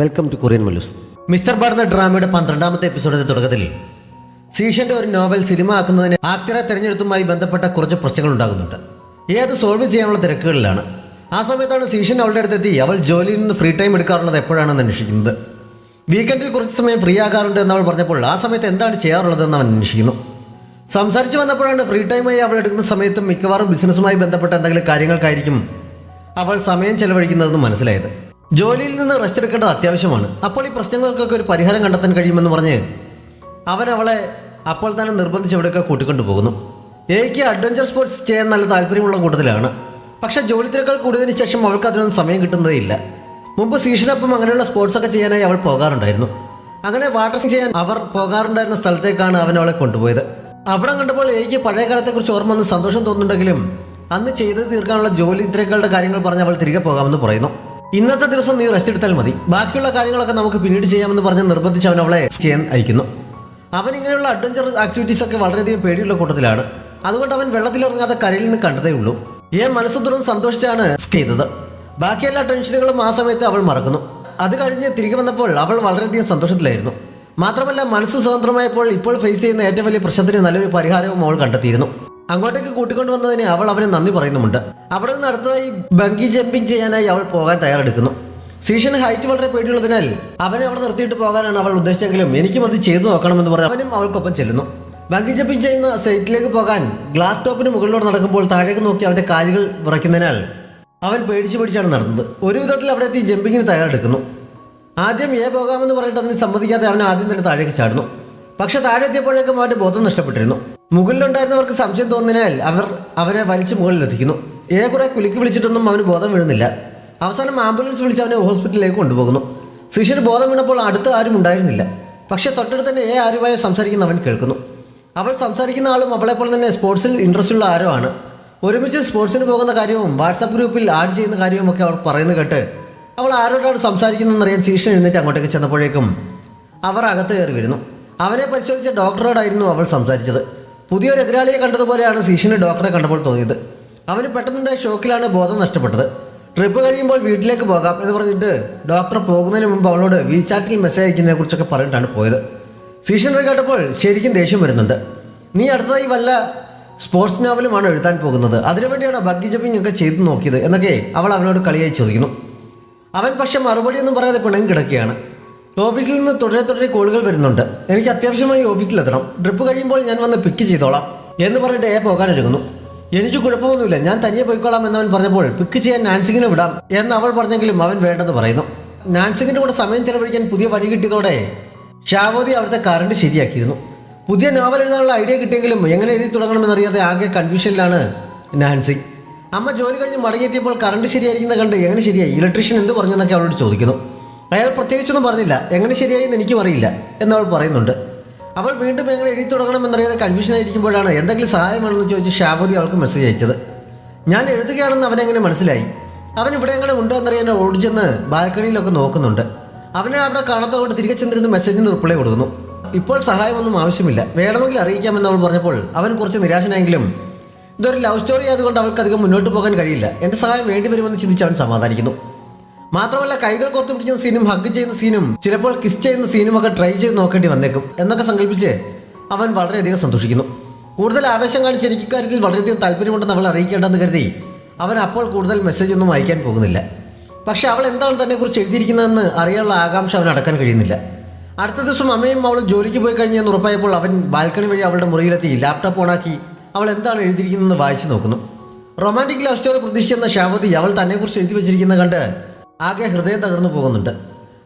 Welcome to Korean Mallus. Mister bar എന്ന ഡ്രാമയുടെ 12ാമത്തെ എപ്പിസോഡിന്റെ തുടക്കത്തിൽ സീഷന്റെ ഒരു നോവൽ സിനിമ ആക്കുന്നതിന് ആക്ടറെ തിരഞ്ഞെടുത്തുമായി ബന്ധപ്പെട്ട കുറച്ച് പ്രശ്നങ്ങൾ ഉണ്ടാകുന്നുണ്ട്. ഏത് സോൾവ് ചെയ്യാനുള്ള തിരക്കുകളിലാണ്. ആ സമയത്താണ് സീഷൻ അവളുടെ അടുത്തെത്തി അവൾ ജോലിയിൽ നിന്ന് ഫ്രീ ടൈം എടുക്കാറുള്ളത് എപ്പോഴാണെന്ന് അന്വേഷിക്കുന്നത്. വീക്കെൻഡിൽ കുറച്ച് സമയം ഫ്രീ ആകാറുണ്ട് എന്നവൾ പറഞ്ഞപ്പോൾ ആ സമയത്ത് എന്താണ് ചെയ്യാറുള്ളതെന്ന് അവൻ അന്വേഷിക്കുന്നു. സംസാരിച്ചു വന്നപ്പോഴാണ് ഫ്രീ ടൈമായി അവൾ എടുക്കുന്ന സമയത്തും മിക്കവാറും ബിസിനസ്സുമായി ബന്ധപ്പെട്ട എന്തെങ്കിലും കാര്യങ്ങൾക്കായിരിക്കും അവൾ സമയം ചെലവഴിക്കുന്നതെന്ന് മനസ്സിലായത്. ജോലിയിൽ നിന്ന് റെസ്റ്റ് എടുക്കേണ്ടത് അത്യാവശ്യമാണ്. അപ്പോൾ ഈ പ്രശ്നങ്ങൾക്കൊക്കെ ഒരു പരിഹാരം കണ്ടെത്താൻ കഴിയുമെന്ന് പറഞ്ഞ് അവൻ അവളെ അപ്പോൾ തന്നെ നിർബന്ധിച്ച് എവിടെയൊക്കെ കൂട്ടിക്കൊണ്ടു പോകുന്നു. എനിക്ക് അഡ്വഞ്ചർ സ്പോർട്സ് ചെയ്യാൻ നല്ല താല്പര്യമുള്ള കൂട്ടത്തിലാണ്. പക്ഷേ ജോലി തിരക്കുകൾ കൂടിയതിന് ശേഷം അവൾക്ക് അതിനൊന്നും സമയം കിട്ടുന്നതേ ഇല്ല. മുമ്പ് സീഷനൊപ്പം അങ്ങനെയുള്ള സ്പോർട്സൊക്കെ ചെയ്യാനായി അവൾ പോകാറുണ്ടായിരുന്നു. അങ്ങനെ വാട്ടർ ചെയ്യാൻ അവർ പോകാറുണ്ടായിരുന്ന സ്ഥലത്തേക്കാണ് അവൻ അവളെ കൊണ്ടുപോയത്. അവിടെ കണ്ടപ്പോൾ എനിക്ക് പഴയ കാലത്തെക്കുറിച്ച് ഓർമ്മ വന്ന് സന്തോഷം തോന്നുന്നുണ്ടെങ്കിലും അന്ന് ചെയ്ത് തീർക്കാനുള്ള ജോലി തിരക്കുകളുടെ കാര്യങ്ങൾ പറഞ്ഞ് അവൾ തിരികെ പോകാമെന്ന് പറയുന്നു. ഇന്നത്തെ ദിവസം നീ റെസ്റ്റ് എടുത്താൽ മതി, ബാക്കിയുള്ള കാര്യങ്ങളൊക്കെ നമുക്ക് പിന്നീട് ചെയ്യാമെന്ന് പറഞ്ഞ് നിർബന്ധിച്ച് അവൻ അവളെ ചെയ്യാൻ അയക്കുന്നു. അവൻ ഇങ്ങനെയുള്ള അഡ്വഞ്ചർ ആക്ടിവിറ്റീസൊക്കെ വളരെയധികം പേടിയുള്ള കൂട്ടത്തിലാണ്. അതുകൊണ്ട് അവൻ വെള്ളത്തിലിറങ്ങാതെ കരയിൽ നിന്ന് കണ്ടതേ ഉള്ളൂ. മനസ്സ് തുറന്ന് സന്തോഷിച്ചാണ് ചെയ്തത്. ബാക്കി എല്ലാ ടെൻഷനുകളും ആ സമയത്ത് അവൾ മറക്കുന്നു. അത് കഴിഞ്ഞ് തിരികെ വന്നപ്പോൾ അവൾ വളരെയധികം സന്തോഷത്തിലായിരുന്നു. മാത്രമല്ല മനസ്സ് സ്വതന്ത്രമായപ്പോൾ ഇപ്പോൾ ഫേസ് ചെയ്യുന്ന ഏറ്റവും വലിയ പ്രശ്നത്തിന് നല്ലൊരു പരിഹാരവും അവൾ കണ്ടെത്തിയിരുന്നു. അങ്ങോട്ടേക്ക് കൂട്ടിക്കൊണ്ടുവന്നതിന് അവൾ അവന് നന്ദി പറയുന്നുമുണ്ട്. അവിടെ നിന്ന് അടുത്തതായി ബങ്കി ജമ്പിങ് ചെയ്യാനായി അവൾ പോകാൻ തയ്യാറെടുക്കുന്നു. സീഷന് ഹൈറ്റ് വളരെ പേടിയുള്ളതിനാൽ അവനെ അവിടെ നിർത്തിയിട്ട് പോകാനാണ് അവൾ ഉദ്ദേശിച്ചെങ്കിലും എനിക്കും അത് ചെയ്തു നോക്കണമെന്ന് പറഞ്ഞ് അവനും അവൾക്കൊപ്പം ചെല്ലുന്നു. ബങ്കി ജമ്പിങ് ചെയ്യുന്ന സൈറ്റിലേക്ക് പോകാൻ ഗ്ലാസ് ടോപ്പിന് മുകളിലൂടെ നടക്കുമ്പോൾ താഴേക്ക് നോക്കി അവൻ്റെ കാലുകൾ വിറയ്ക്കുന്നതിനാൽ അവൻ പേടിച്ചാണ് നടന്നത്. ഒരു വിധത്തിൽ അവിടെ എത്തി ജമ്പിങ്ങിന് തയ്യാറെടുക്കുന്നു. ആദ്യം പോകാമെന്ന് പറഞ്ഞിട്ട് അതിന് സമ്മതിക്കാതെ അവൻ ആദ്യം തന്നെ താഴേക്ക് ചാടുന്നു. പക്ഷെ താഴെ എത്തിയപ്പോഴേക്കും അവൻ്റെ ബോധം നഷ്ടപ്പെട്ടിരുന്നു. മുകളിലുണ്ടായിരുന്നവർക്ക് സംശയം തോന്നിനാൽ അവർ അവനെ വലിച്ച് മുകളിലെത്തിക്കുന്നു. കുറെ കുലുക്കി വിളിച്ചിട്ടൊന്നും അവന് ബോധം വീഴുന്നില്ല. അവസാനം ആംബുലൻസ് വിളിച്ച് അവനെ ഹോസ്പിറ്റലിലേക്ക് കൊണ്ടുപോകുന്നു. സീഷന് ബോധം വീണപ്പോൾ അടുത്ത് ആരും ഉണ്ടായിരുന്നില്ല. പക്ഷേ തൊട്ടടുത്ത് തന്നെ ആരുമായി സംസാരിക്കുന്ന അവൻ കേൾക്കുന്നു. അവൾ സംസാരിക്കുന്ന ആളും അവളെപ്പോലെ തന്നെ സ്പോർട്സിൽ ഇൻട്രസ്റ്റ് ഉള്ള ആരോ ആണ്. ഒരുമിച്ച് സ്പോർട്സിന് പോകുന്ന കാര്യവും വാട്സാപ്പ് ഗ്രൂപ്പിൽ ആഡ് ചെയ്യുന്ന കാര്യവും ഒക്കെ അവൾ പറയുന്നത് കേട്ട് അവൾ ആരോടാണ് സംസാരിക്കുന്നതെന്നറിയാൻ സീഷൻ എഴുന്നേറ്റ് അങ്ങോട്ടേക്ക് ചെന്നപ്പോഴേക്കും അവർ അകത്ത് കയറി വരുന്നു. അവനെ പരിശോധിച്ച ഡോക്ടറോടായിരുന്നു അവൾ സംസാരിച്ചത്. പുതിയൊരു എതിരാളിയെ കണ്ടതുപോലെയാണ് സീഷന് ഡോക്ടറെ കണ്ടപ്പോൾ തോന്നിയത്. അവന് പെട്ടെന്നുണ്ടായ ഷോക്കിലാണ് ബോധം നഷ്ടപ്പെട്ടത്. ട്രിപ്പ് കഴിയുമ്പോൾ വീട്ടിലേക്ക് പോകാം എന്ന് പറഞ്ഞിട്ട് ഡോക്ടർ പോകുന്നതിന് മുമ്പ് അവളോട് വീചാറ്റിൽ മെസ്സേജ് അയക്കുന്നതിനെ കുറിച്ചൊക്കെ പറഞ്ഞിട്ടാണ് പോയത്. സീഷൻ അത് കേട്ടപ്പോൾ ശരിക്കും ദേഷ്യം വരുന്നുണ്ട്. നീ അടുത്തതായി വല്ല സ്പോർട്സ് നോവലുമാണ് എഴുതാൻ പോകുന്നത്, അതിനുവേണ്ടിയാണ് ബഗ്ഗി ജമ്പിങ് ഒക്കെ ചെയ്തു നോക്കിയത് എന്നൊക്കെ അവൾ അവനോട് കളിയായി ചോദിക്കുന്നു. അവൻ പക്ഷെ മറുപടിയൊന്നും പറയാതെ പിണങ്ങി കിടക്കുകയാണ്. ഓഫീസിൽ നിന്ന് തുടരെ കോളുകൾ വരുന്നുണ്ട്. എനിക്ക് അത്യാവശ്യമായി ഓഫീസിലെത്തണം, ട്രിപ്പ് കഴിയുമ്പോൾ ഞാൻ വന്ന് പിക്ക് ചെയ്തോളാം എന്ന് പറഞ്ഞിട്ട് പോകാനൊരുങ്ങുന്നു. എനിക്ക് കുഴപ്പമൊന്നുമില്ല, ഞാൻ തനിയെ പോയിക്കോളാം എന്നവൻ പറഞ്ഞപ്പോൾ പിക്ക് ചെയ്യാൻ നാൻസിങ്ങിനെ വിടാം എന്ന് അവൾ പറഞ്ഞെങ്കിലും അവൻ വേണ്ടെന്ന് പറയുന്നു. നാൻസിങ്ങിൻ്റെ കൂടെ സമയം ചെലവഴിക്കാൻ പുതിയ വഴി കിട്ടിയതോടെ ഷാവോദി അവിടുത്തെ കറണ്ട് ശരിയാക്കിയിരുന്നു. പുതിയ നോവൽ എഴുതാനുള്ള ഐഡിയ കിട്ടിയെങ്കിലും എങ്ങനെ എഴുതി തുടങ്ങണമെന്നറിയാതെ ആകെ കൺഫ്യൂഷനിലാണ് നാൻസി. അമ്മ ജോലി കഴിഞ്ഞ് മടങ്ങിയെത്തിയപ്പോൾ കറണ്ട് ശരിയായിരിക്കുന്ന കണ്ട് എങ്ങനെ ശരിയായി, ഇലക്ട്രീഷ്യൻ എന്ത് പറഞ്ഞു എന്നൊക്കെ അവളോട് ചോദിക്കുന്നു. അയാൾ പ്രത്യേകിച്ചൊന്നും പറഞ്ഞില്ല, എങ്ങനെ ശരിയായി എന്ന് എനിക്കും അറിയില്ല എന്നവൾ പറയുന്നുണ്ട്. അവൾ വീണ്ടും എങ്ങനെ എഴുതി തുടങ്ങണമെന്നറിയാതെ കൺഫ്യൂഷനായിരിക്കുമ്പോഴാണ് എന്തെങ്കിലും സഹായമാണെന്ന് ചോദിച്ച് ഷാവോദി അവൾക്ക് മെസ്സേജ് അയച്ചത്. ഞാൻ എഴുതുകയാണെന്ന് അവനെങ്ങനെ മനസ്സിലായി. അവൻ ഇവിടെ എങ്ങനെ ഉണ്ടോ എന്നറിയാൻ ഓടിച്ചെന്ന് ബാൽക്കണിയിലൊക്കെ നോക്കുന്നുണ്ട്. അവനെ അവിടെ കാണാത്തതുകൊണ്ട് തിരികെ ചെന്നിരുന്ന് മെസ്സേജിന് റിപ്ലൈ കൊടുക്കുന്നു. ഇപ്പോൾ സഹായമൊന്നും ആവശ്യമില്ല, വേണമെങ്കിൽ അറിയിക്കാമെന്ന് അവൾ പറഞ്ഞപ്പോൾ അവൻ കുറച്ച് നിരാശനായെങ്കിലും ഇതൊരു ലവ് സ്റ്റോറി ആയതുകൊണ്ട് അവൾക്ക് അധികം മുന്നോട്ട് പോകാൻ കഴിയില്ല, എൻ്റെ സഹായം വേണ്ടി വരുമെന്ന് ചിന്തിച്ച് അവൻ സമാധാനിക്കുന്നു. മാത്രമല്ല കൈകൾ കോർത്തു പിടിക്കുന്ന സീനും ഹഗ് ചെയ്യുന്ന സീനും ചിലപ്പോൾ കിസ് ചെയ്യുന്ന സീനും ഒക്കെ ട്രൈ ചെയ്ത് നോക്കേണ്ടി വന്നേക്കും എന്നൊക്കെ സങ്കല്പിച്ച് അവൻ വളരെയധികം സന്തോഷിക്കുന്നു. കൂടുതൽ ആവേശം കാണിച്ച് എനിക്ക് കാര്യത്തിൽ വളരെയധികം താല്പര്യമുണ്ടെന്ന് അവൾ അറിയിക്കേണ്ടെന്ന് കരുതി അവൻ അപ്പോൾ കൂടുതൽ മെസ്സേജ് ഒന്നും അയക്കാൻ പോകുന്നില്ല. പക്ഷേ അവൾ എന്താണ് തന്നെക്കുറിച്ച് എഴുതിയിരിക്കുന്നതെന്ന് അറിയാനുള്ള ആകാംക്ഷ അവൻ അടക്കാൻ കഴിയുന്നില്ല. അടുത്ത ദിവസം അമ്മയും അവൾ ജോലിക്ക് പോയി കഴിഞ്ഞെന്ന് ഉറപ്പായപ്പോൾ അവൻ ബാൽക്കണി വഴി അവളുടെ മുറിയിലെത്തി ലാപ്ടോപ്പ് ഓണാക്കി അവൾ എന്താണ് എഴുതിയിരിക്കുന്നതെന്ന് വായിച്ചു നോക്കുന്നു. റൊമാൻറ്റിക് ലവ് സ്റ്റോറി പ്രതീക്ഷിച്ചെന്ന ഷാവതി അവൾ തന്നെക്കുറിച്ച് എഴുതി വെച്ചിരിക്കുന്നത് കണ്ട് ആകെ ഹൃദയം തകർന്നു പോകുന്നുണ്ട്.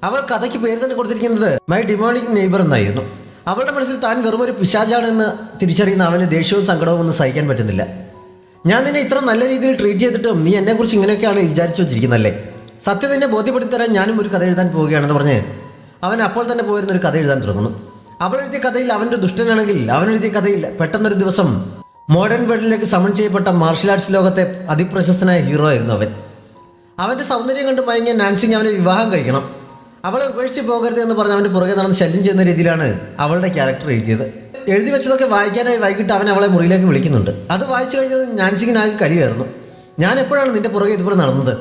അവൾ കഥയ്ക്ക് പേര് തന്നെ കൊടുത്തിരിക്കുന്നത് മൈ ഡിമോണിക് നെയ്ബർ എന്നായിരുന്നു. അവളുടെ മനസ്സിൽ താൻ വെറുമൊരു പിശാചാണെന്ന് തിരിച്ചറിയുന്ന അവന് ദേഷ്യവും സങ്കടവും ഒന്നും സഹിക്കാൻ പറ്റുന്നില്ല. ഞാൻ നിന്നെ ഇത്ര നല്ല രീതിയിൽ ട്രീറ്റ് ചെയ്തിട്ടും നീ എന്നെക്കുറിച്ച് ഇങ്ങനെയൊക്കെയാണ് വിചാരിച്ചു വെച്ചിരിക്കുന്നല്ലേ, സത്യം നിന്നെ ബോധ്യപ്പെടുത്തി തരാൻ ഞാനും ഒരു കഥ എഴുതാൻ പോവുകയാണെന്ന് പറഞ്ഞ് അവൻ അപ്പോൾ തന്നെ പോയിരുന്നൊരു കഥ എഴുതാൻ തുടങ്ങുന്നു. അവൾ എഴുതിയ കഥയിൽ അവൻ്റെ ദുഷ്ടനാണെങ്കിൽ അവൻ എഴുതിയ കഥയിൽ പെട്ടെന്നൊരു ദിവസം മോഡേൺ വേൾഡിലേക്ക് സമൺ ചെയ്യപ്പെട്ട മാർഷൽ ആർട്സ് ലോകത്തെ അതിപ്രശസ്തനായ ഹീറോ ആയിരുന്നു അവൻ. അവൻ്റെ സൗന്ദര്യം കണ്ട് മയങ്ങിയ നാൻസിങ് അവനെ വിവാഹം കഴിക്കണം, അവളെ ഉപേക്ഷിച്ച് പോകരുത് എന്ന് പറഞ്ഞ് അവൻ്റെ പുറകെ നടന്ന് ശല്യം ചെയ്യുന്ന രീതിയിലാണ് അവളുടെ ക്യാരക്ടർ എഴുതിയത്. എഴുതി വെച്ചതൊക്കെ വായിക്കാനായി വൈകിട്ട് അവൻ അവളെ മുറിയിലേക്ക് വിളിക്കുന്നുണ്ട്. അത് വായിച്ചു കഴിഞ്ഞത് നാൻസിങ്ങിനാകെ കലി കയറുന്നു. ഞാൻ എപ്പോഴാണ് നിൻ്റെ പുറകെ ഇതുപോലെ നടന്നത്,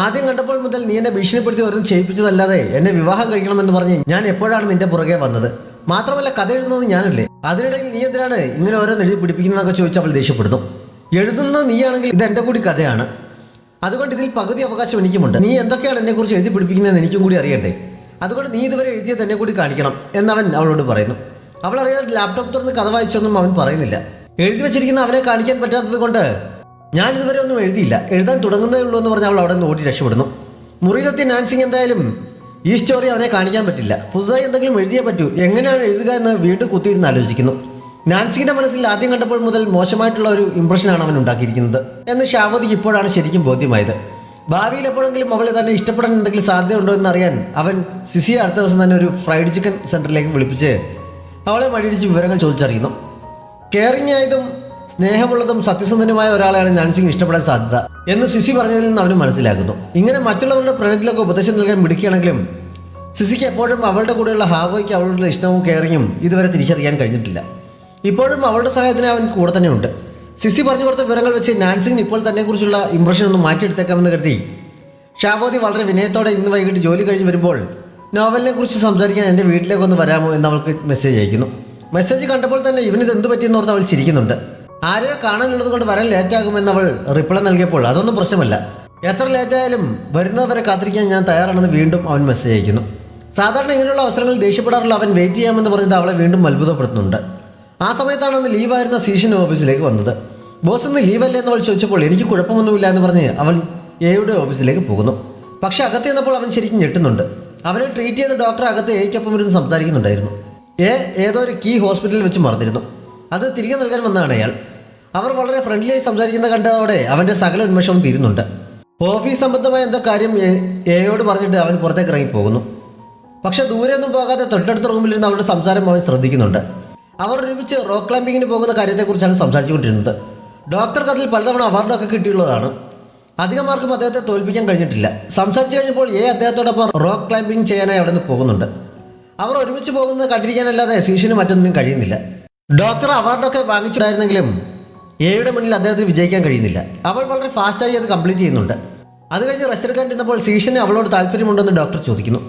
ആദ്യം കണ്ടപ്പോൾ മുതൽ നീ എന്നെ ഭീഷണിപ്പെടുത്തി ഓരോന്നും ചെയ്യിപ്പിച്ചതല്ലാതെ എന്നെ വിവാഹം കഴിക്കണമെന്ന് പറഞ്ഞ് ഞാൻ എപ്പോഴാണ് നിന്റെ പുറകെ വന്നത്? മാത്രമല്ല കഥ എഴുതുന്നത് ഞാനല്ലേ? അതിനിടയിൽ നീ എന്തിനാണ് ഇങ്ങനെ ഓരോന്ന് എഴുതി പിടിപ്പിക്കുന്നതൊക്കെ ചോദിച്ച് അവൾ ദേഷ്യപ്പെടുന്നു. എഴുതുന്നത് നീയാണെങ്കിൽ ഇത് എൻ്റെ കൂടി കഥയാണ്, അതുകൊണ്ട് ഇതിൽ പകുതി അവകാശം എനിക്കുമുണ്ട്. നീ എന്തൊക്കെയാണ് എന്നെക്കുറിച്ച് എഴുതി പിടിപ്പിക്കുന്നതെന്ന് എനിക്കും കൂടി അറിയണ്ടേ? അതുകൊണ്ട് നീ ഇതുവരെ എഴുതിയത് എന്നെ കൂടി കാണിക്കണം എന്നവൻ അവളോട് പറയുന്നു. അവൾ അറിയാതെ ലാപ്ടോപ്പ് തുറന്ന് കഥ വായിച്ചൊന്നും അവൻ പറയുന്നില്ല. എഴുതി വെച്ചിരിക്കുന്ന അവനെ കാണിക്കാൻ പറ്റാത്തത് കൊണ്ട് ഞാൻ ഇതുവരെ ഒന്നും എഴുതിയില്ല, എഴുതാൻ തുടങ്ങുന്നതേ ഉള്ളൂ എന്ന് പറഞ്ഞ് അവൾ അവിടെ നിന്ന് ഓടി രക്ഷപ്പെടുന്നു. മുറിയിലെത്തി നാൻസിങ് എന്തായാലും ഈ സ്റ്റോറി അവനെ കാണിക്കാൻ പറ്റില്ല, പുതുതായി എന്തെങ്കിലും എഴുതിയേ പറ്റൂ. എങ്ങനെയാണ് എഴുതുക എന്ന് വീണ്ടും കുത്തിയിരുന്ന് ആലോചിക്കുന്നു. നാൻസിയുടെ മനസ്സിൽ ആദ്യം കണ്ടപ്പോൾ മുതൽ മോശമായിട്ടുള്ള ഒരു ഇംപ്രഷനാണ് അവൻ ഉണ്ടാക്കിയിരിക്കുന്നത് എന്ന് ഷാവതിക്ക് ഇപ്പോഴാണ് ശരിക്കും ബോധ്യമായത്. ഭാവിയിൽ എപ്പോഴെങ്കിലും അവളെ തന്നെ ഇഷ്ടപ്പെടാൻ എന്തെങ്കിലും സാധ്യതയുണ്ടോ എന്നറിയാൻ അവൻ സിസിയെ അടുത്ത ദിവസം തന്നെ ഒരു ഫ്രൈഡ് ചിക്കൻ സെൻറ്ററിലേക്ക് വിളിപ്പിച്ച് അവളെ മടിയിടിച്ച് വിവരങ്ങൾ ചോദിച്ചറിയുന്നു. കെയറിങ് ആയതും സ്നേഹമുള്ളതും സത്യസന്ധനുമായ ഒരാളെയാണ് നാൻസിങ് ഇഷ്ടപ്പെടാൻ സാധ്യത എന്ന് സിസി പറഞ്ഞതിൽ നിന്ന് അവന് മനസ്സിലാക്കുന്നു. ഇങ്ങനെ മറ്റുള്ളവരുടെ പ്രണയത്തിലൊക്കെ ഉപദേശം നൽകാൻ മിടുക്കുകയാണെങ്കിലും സിസിക്ക് എപ്പോഴും അവളുടെ കൂടെയുള്ള ഹാവോയ്ക്ക് അവളുടെ ഇഷ്ടവും കെയറിങ്ങും ഇതുവരെ തിരിച്ചറിയാൻ കഴിഞ്ഞിട്ടില്ല. ഇപ്പോഴും അവളുടെ സഹായത്തിന് അവൻ കൂടെ തന്നെയുണ്ട്. സിസി പറഞ്ഞു കൊടുത്ത വിവരങ്ങൾ വെച്ച് നാൻസിങ്ങിന് ഇപ്പോൾ തന്നെക്കുറിച്ചുള്ള ഇംപ്രഷൻ ഒന്ന് മാറ്റിയെടുത്തേക്കാമെന്ന് കരുതി ഷാവോതി വളരെ വിനയത്തോടെ ഇന്ന് വൈകിട്ട് ജോലി കഴിഞ്ഞ് വരുമ്പോൾ നോവലിനെ കുറിച്ച് സംസാരിക്കാൻ എൻ്റെ വീട്ടിലേക്കൊന്ന് വരാമോ എന്ന് അവൾക്ക് മെസ്സേജ് അയക്കുന്നു. മെസ്സേജ് കണ്ടപ്പോൾ തന്നെ ഇവനിത് എന്ത് പറ്റിയെന്ന് ഓർത്ത് അവൾ ചിരിക്കുന്നുണ്ട്. ആരെയോ കാണാനുള്ളത് കൊണ്ട് വരാൻ ലേറ്റാകുമെന്ന് അവൾ റിപ്ലൈ നൽകിയപ്പോൾ അതൊന്നും പ്രശ്നമല്ല, എത്ര ലേറ്റായാലും വരുന്നവരെ കാത്തിരിക്കാൻ ഞാൻ തയ്യാറാണെന്ന് വീണ്ടും അവൻ മെസ്സേജ് അയക്കുന്നു. സാധാരണ ഇങ്ങനെയുള്ള അവസരങ്ങളിൽ ദേഷ്യപ്പെടാറുള്ള അവൻ വെയിറ്റ് ചെയ്യാമെന്ന് പറഞ്ഞത് അവളെ വീണ്ടും അത്ഭുതപ്പെടുത്തുന്നുണ്ട്. ആ സമയത്താണ് അന്ന് ലീവായിരുന്ന സീഷൻ ഓഫീസിലേക്ക് വന്നത്. ബോസ് ഇന്ന് ലീവല്ലേ എന്ന് അവൾ ചോദിച്ചപ്പോൾ എനിക്ക് കുഴപ്പമൊന്നുമില്ല എന്ന് പറഞ്ഞ് അവൻ എയുടെ ഓഫീസിലേക്ക് പോകുന്നു. പക്ഷെ അകത്ത് ചെന്നപ്പോൾ അവൻ ശരിക്കും ഞെട്ടുന്നുണ്ട്. അവനെ ട്രീറ്റ് ചെയ്ത ഡോക്ടർ അകത്ത് എയ്ക്കൊപ്പം ഇരുന്ന് സംസാരിക്കുന്നുണ്ടായിരുന്നു. ഏതോ ഒരു കീ ഹോസ്പിറ്റലിൽ വെച്ച് മറന്നിരുന്നു, അത് തിരികെ നൽകാൻ വന്നതാണ് അയാൾ. അവർ വളരെ ഫ്രണ്ട്ലിയായി സംസാരിക്കുന്ന കണ്ടതോടെ അവൻ്റെ സകല ഉന്മേഷവും തീരുന്നുണ്ട്. ഓഫീസ് സംബന്ധമായ എന്തോ കാര്യം എയോട് പറഞ്ഞിട്ട് അവൻ പുറത്തേക്ക് ഇറങ്ങി പോകുന്നു. പക്ഷെ ദൂരെയൊന്നും പോകാതെ തൊട്ടടുത്ത റൂമിലിരുന്ന് അവരുടെ സംസാരം അവൻ ശ്രദ്ധിക്കുന്നുണ്ട്. അവർ ഒരുമിച്ച് റോക്ക് ക്ലൈമ്പിങ്ങിന് പോകുന്ന കാര്യത്തെക്കുറിച്ചാണ് സംസാരിച്ചുകൊണ്ടിരുന്നത്. ഡോക്ടർക്ക് അതിൽ പലതവണ അവാർഡൊക്കെ കിട്ടിയുള്ളതാണ്. അധികം മാർക്കും അദ്ദേഹത്തെ തോൽപ്പിക്കാൻ കഴിഞ്ഞിട്ടില്ല. സംസാരിച്ചു കഴിഞ്ഞപ്പോൾ അദ്ദേഹത്തോടൊപ്പം റോക്ക് ക്ലൈമ്പിംഗ് ചെയ്യാനായി അവിടെ നിന്ന് പോകുന്നുണ്ട്. അവർ ഒരുമിച്ച് പോകുന്നത് കണ്ടിരിക്കാനല്ലാതെ സീഷന് മറ്റൊന്നിനും കഴിയുന്നില്ല. ഡോക്ടർ അവാർഡൊക്കെ വാങ്ങിച്ചിട്ടായിരുന്നെങ്കിലും എയുടെ മുന്നിൽ അദ്ദേഹത്തിന് വിജയിക്കാൻ കഴിയുന്നില്ല. അവൾ വളരെ ഫാസ്റ്റായി അത് കംപ്ലീറ്റ് ചെയ്യുന്നുണ്ട്. അത് കഴിഞ്ഞ് റെസ്റ്റ് എടുക്കാനിരുന്നപ്പോൾ സീഷന് അവളോട് താല്പര്യമുണ്ടെന്ന് ഡോക്ടർ ചോദിക്കുന്നു.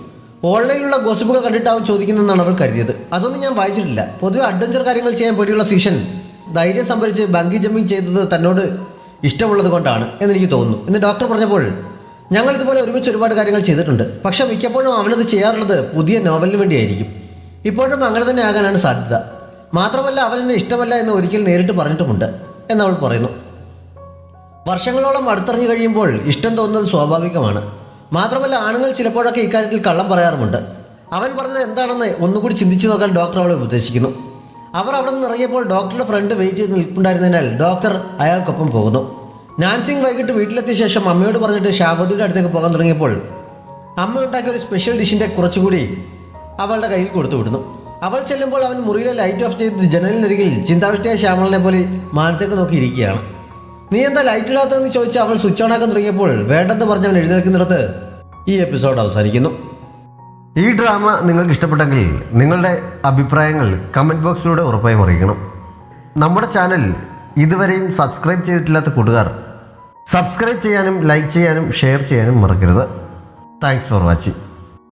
ഓൺലൈനിലുള്ള ഗോസിപ്പുകൾ കണ്ടിട്ടാവും ചോദിക്കുന്നതെന്നാണ് അവൾ കരുതിയത്. അതൊന്നും ഞാൻ വായിച്ചിട്ടില്ല. പൊതുവെ അഡ്വഞ്ചർ കാര്യങ്ങൾ ചെയ്യാൻ പേടിയുള്ള സീഷൻ ധൈര്യം സംഭരിച്ച് ബങ്കി ജമ്പിങ് ചെയ്തത് തന്നോട് ഇഷ്ടമുള്ളത് കൊണ്ടാണ് എന്നെനിക്ക് തോന്നുന്നു എന്ന് ഡോക്ടർ പറഞ്ഞപ്പോൾ ഞങ്ങൾ ഇതുപോലെ ഒരുമിച്ച് ഒരുപാട് കാര്യങ്ങൾ ചെയ്തിട്ടുണ്ട്. പക്ഷേ മിക്കപ്പോഴും അവനത് ചെയ്യാറുള്ളത് പുതിയ നോവലിന് വേണ്ടിയായിരിക്കും. ഇപ്പോഴും അങ്ങനെ തന്നെ ആകാനാണ് സാധ്യത. മാത്രമല്ല അവനെന്നെ ഇഷ്ടമല്ല എന്ന് ഒരിക്കൽ നേരിട്ട് പറഞ്ഞിട്ടുമുണ്ട് എന്നവൾ പറയുന്നു. വർഷങ്ങളോളം അടുത്തറിഞ്ഞു കഴിയുമ്പോൾ ഇഷ്ടം തോന്നുന്നത് സ്വാഭാവികമാണ്. മാത്രമല്ല ആണുങ്ങൾ ചിലപ്പോഴൊക്കെ ഇക്കാര്യത്തിൽ കള്ളം പറയാറുമുണ്ട്. അവൻ പറഞ്ഞത് എന്താണെന്ന് ഒന്നുകൂടി ചിന്തിച്ചു നോക്കാൻ ഡോക്ടർ അവളെ ഉപദേശിക്കുന്നു. അവർ അവിടെ നിന്ന് ഇറങ്ങിയപ്പോൾ ഡോക്ടറുടെ ഫ്രണ്ട് വെയിറ്റ് ചെയ്ത് നിൽപ്പുണ്ടായിരുന്നതിനാൽ ഡോക്ടർ അയാൾക്കൊപ്പം പോകുന്നു. നാൻസിങ് വൈകിട്ട് വീട്ടിലെത്തിയ ശേഷം അമ്മയോട് പറഞ്ഞിട്ട് ഷാവതിയുടെ അടുത്തേക്ക് പോകാൻ തുടങ്ങിയപ്പോൾ അമ്മ ഉണ്ടാക്കിയ ഒരു സ്പെഷ്യൽ ഡിഷിൻ്റെ കുറച്ചുകൂടി അവളുടെ കയ്യിൽ കൊടുത്തു വിടുന്നു. അവൾ ചെല്ലുമ്പോൾ അവൻ മുറിയിലെ ലൈറ്റ് ഓഫ് ചെയ്ത് ജനലിനരികിൽ ചിന്താവിഷ്ടയായ ശ്യാമളനെ പോലെ മാനത്തേക്ക് നോക്കിയിരിക്കുകയാണ്. നീ എന്താ ലൈറ്റ് ഇടാത്തതെന്ന് ചോദിച്ച് അവൾ സ്വിച്ച് ഓൺ ആക്കാൻ തുടങ്ങിയപ്പോൾ വേണ്ടെന്ന് പറഞ്ഞ് അവൻ എഴുന്നേൽക്കുന്നിടത്ത് ഈ എപ്പിസോഡ് അവസാനിക്കുന്നു. ഈ ഡ്രാമ നിങ്ങൾക്ക് ഇഷ്ടപ്പെട്ടെങ്കിൽ നിങ്ങളുടെ അഭിപ്രായങ്ങൾ കമൻറ്റ് ബോക്സിലൂടെ ഉറപ്പായും അറിയിക്കണം. നമ്മുടെ ചാനൽ ഇതുവരെയും സബ്സ്ക്രൈബ് ചെയ്തിട്ടില്ലാത്ത കൂട്ടുകാർ സബ്സ്ക്രൈബ് ചെയ്യാനും ലൈക്ക് ചെയ്യാനും ഷെയർ ചെയ്യാനും മറക്കരുത്. Thanks for watching.